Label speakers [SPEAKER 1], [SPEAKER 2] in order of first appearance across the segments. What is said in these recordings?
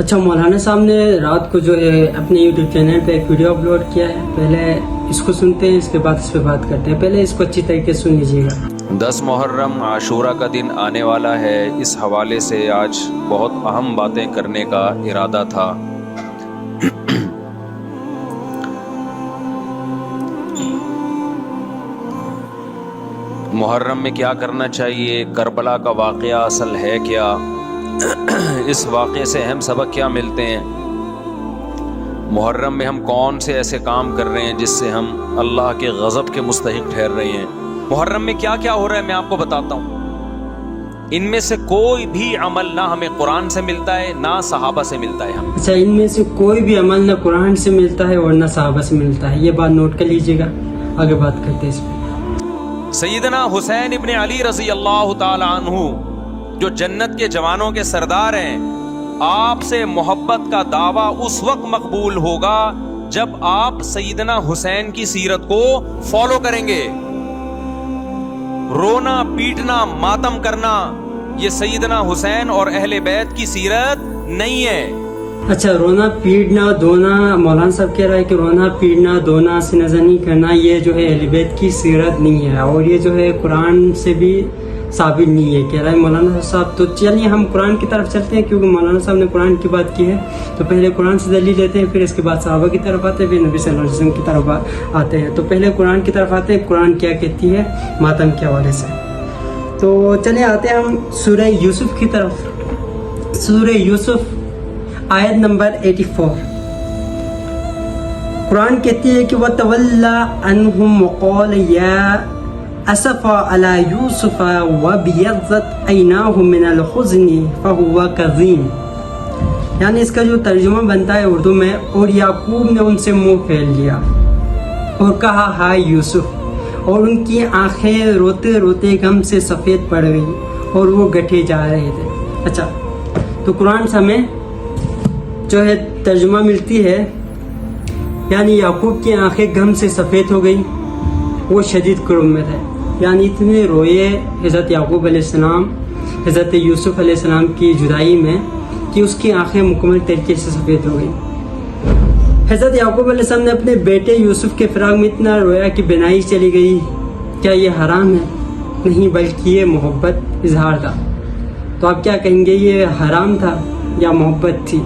[SPEAKER 1] اچھا مولانا صاحب نے رات کو جو ہے اپنے یوٹیوب چینل پہ ایک ویڈیو اپلوڈ کیا ہے، پہلے اس کو سنتے ہیں، اس کے بعد اس پہ بات کرتے ہیں۔ پہلے اس کو اچھی طریقے سے سن لیجیے گا۔
[SPEAKER 2] 10 محرم عاشورہ کا دن آنے والا ہے، اس حوالے سے آج بہت اہم باتیں کرنے کا ارادہ تھا۔ محرم میں کیا کرنا چاہیے، کربلا کا واقعہ اصل ہے کیا، اس واقعے سے اہم سبق کیا ملتے ہیں، محرم میں ہم کون سے ایسے کام کر رہے ہیں جس سے ہم اللہ کے غضب کے مستحق ٹھہر رہے ہیں، محرم میں کیا کیا ہو رہا ہے میں آپ کو بتاتا ہوں۔ ان میں سے کوئی بھی عمل نہ ہمیں قرآن سے ملتا ہے نہ صحابہ سے ملتا ہے۔
[SPEAKER 1] اچھا ان میں سے کوئی بھی عمل نہ قرآن سے ملتا ہے اور نہ صحابہ سے ملتا ہے، یہ بات نوٹ کر لیجیے گا، آگے بات کرتے ہیں اس پہ۔
[SPEAKER 2] سیدنا حسین ابن علی رضی اللہ تعالی عنہ جو جنت کے جوانوں کے سردار ہیں، آپ سے محبت کا دعویٰ اس وقت مقبول ہوگا جب آپ سیدنا حسین کی سیرت کو فالو کریں گے۔ رونا پیٹنا ماتم کرنا یہ سیدنا حسین اور اہل بیت کی سیرت نہیں ہے۔
[SPEAKER 1] اچھا رونا پیٹنا دونا، مولانا صاحب کہہ رہا ہے کہ رونا پیٹنا دونا سے نظر نہیں کرنا یہ جو ہے اہل بیت کی سیرت نہیں ہے، اور یہ جو ہے قرآن سے بھی ثابت نہیں ہے، کہہ رہا ہے مولانا صاحب۔ تو چلیے ہم قرآن کی طرف چلتے ہیں، کیونکہ مولانا صاحب نے قرآن کی بات کی ہے تو پہلے قرآن سے دلیل لیتے ہیں، پھر اس کے بعد صحابہ کی طرف آتے ہیں، پھر نبی صلی اللہ علیہ وسلم کی طرف آتے ہیں۔ تو پہلے قرآن کی طرف آتے ہیں، قرآن کیا کہتی ہے ماتم کے حوالے سے۔ تو چلے آتے ہیں ہم سورہ یوسف کی طرف۔ سورہ یوسف آیت نمبر 84 قرآن کہتی ہے کہ وَتَوَلَّى عَنْهُمْ وَقَالَ يَا أَسَفَا عَلَى يُوسُفَ وَابْيَضَّتْ عَيْنَاهُ مِنَ الْحُزْنِ فَهُوَ كَظِيمٌ، یعنی اس کا جو ترجمہ بنتا ہے اردو میں، اور یعقوب نے ان سے منہ پھیر لیا اور کہا ہائے یوسف، اور ان کی آنکھیں روتے روتے غم سے سفید پڑ گئی اور وہ گٹھے جا رہے تھے۔ اچھا تو قرآن سے ہمیں جو ہے ترجمہ ملتی ہے، یعنی یعقوب کی آنکھیں غم سے سفید ہو گئی، وہ شدید کرب میں تھے، یعنی اتنے روئے حضرت یعقوب علیہ السلام حضرت یوسف علیہ السلام کی جدائی میں کہ اس کی آنکھیں مکمل طریقے سے سفید ہو گئی۔ حضرت یعقوب علیہ السلام نے اپنے بیٹے یوسف کے فراق میں اتنا رویا کہ بینائی چلی گئی۔ کیا یہ حرام ہے؟ نہیں، بلکہ یہ محبت اظہار تھا۔ تو آپ کیا کہیں گے، یہ حرام تھا یا محبت تھی؟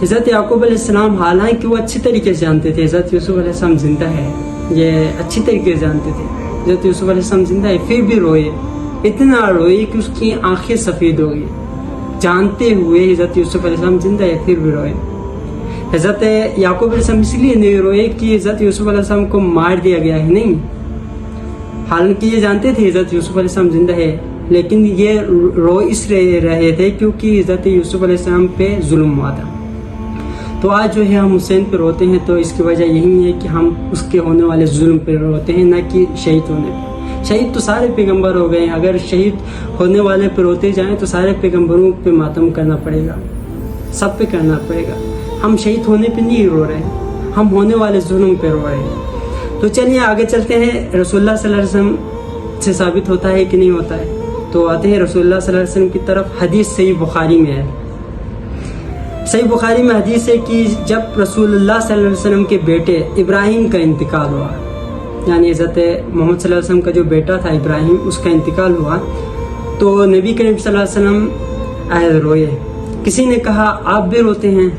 [SPEAKER 1] حضرت یعقوب علیہ السلام حالانکہ وہ اچھی طریقے سے جانتے تھے حضرت یوسف علیہ السلام زندہ ہے، یہ اچھی طریقے سے جانتے تھے حضرت یوسف علیہ السلام زندہ ہے، پھر بھی روئے، اتنا روئے کہ اس کی آنکھیں سفید ہو گئی، جانتے ہوئے حضرت یوسف علیہ السلام زندہ ہے پھر بھی روئے۔ حضرت یعقوب علیہ السلام اس لیے نہیں روئے کہ حضرت یوسف علیہ السلام کو مار دیا گیا ہے، نہیں، حالانکہ یہ جانتے تھے حضرت یوسف علیہ السلام زندہ ہے، لیکن یہ رو اس رہے تھے کیونکہ حضرت یوسف علیہ السلام پہ ظلم ہوا تھا۔ تو آج جو ہے ہم حسین پہ روتے ہیں تو اس کی وجہ یہی ہے کہ ہم اس کے ہونے والے ظلم پہ روتے ہیں، نہ کہ شہید ہونے پہ۔ شہید تو سارے پیغمبر ہو گئے ہیں، اگر شہید ہونے والے پہ روتے جائیں تو سارے پیغمبروں پہ ماتم کرنا پڑے گا، سب پہ کرنا پڑے گا۔ ہم شہید ہونے پہ نہیں رو رہے ہیں، ہم ہونے والے ظلم پہ رو رہے ہیں۔ تو چلیے آگے چلتے ہیں، رسول اللہ صلی اللہ علیہ وسلم سے ثابت ہوتا ہے کہ نہیں ہوتا ہے؟ تو آتے ہیں رسول اللہ صلی اللہ علیہ وسلم کی طرف۔ حدیث صحیح بخاری میں ہے، صحیح بخاری میں حدیث ہے کہ جب رسول اللہ صلی اللہ علیہ وسلم کے بیٹے ابراہیم کا انتقال ہوا، یعنی حضرت محمد صلی اللہ علیہ وسلم کا جو بیٹا تھا ابراہیم، اس کا انتقال ہوا تو نبی کریم صلی اللہ علیہ وسلم روئے۔ کسی نے کہا آپ بھی روتے ہیں؟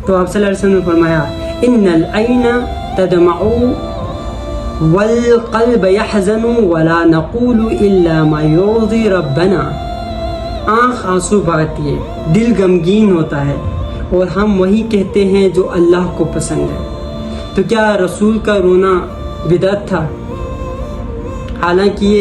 [SPEAKER 1] تو آپ صلی اللہ علیہ وسلم نے فرمایا ان العین تدمع والقلب يحزن ولا نقول الا ما يرضي ربنا، آنکھ آنسو بہاتی ہے، دل غمگین ہوتا ہے، اور ہم وہی کہتے ہیں جو اللہ کو پسند ہے۔ تو کیا رسول کا رونا بدعت تھا؟ حالانکہ یہ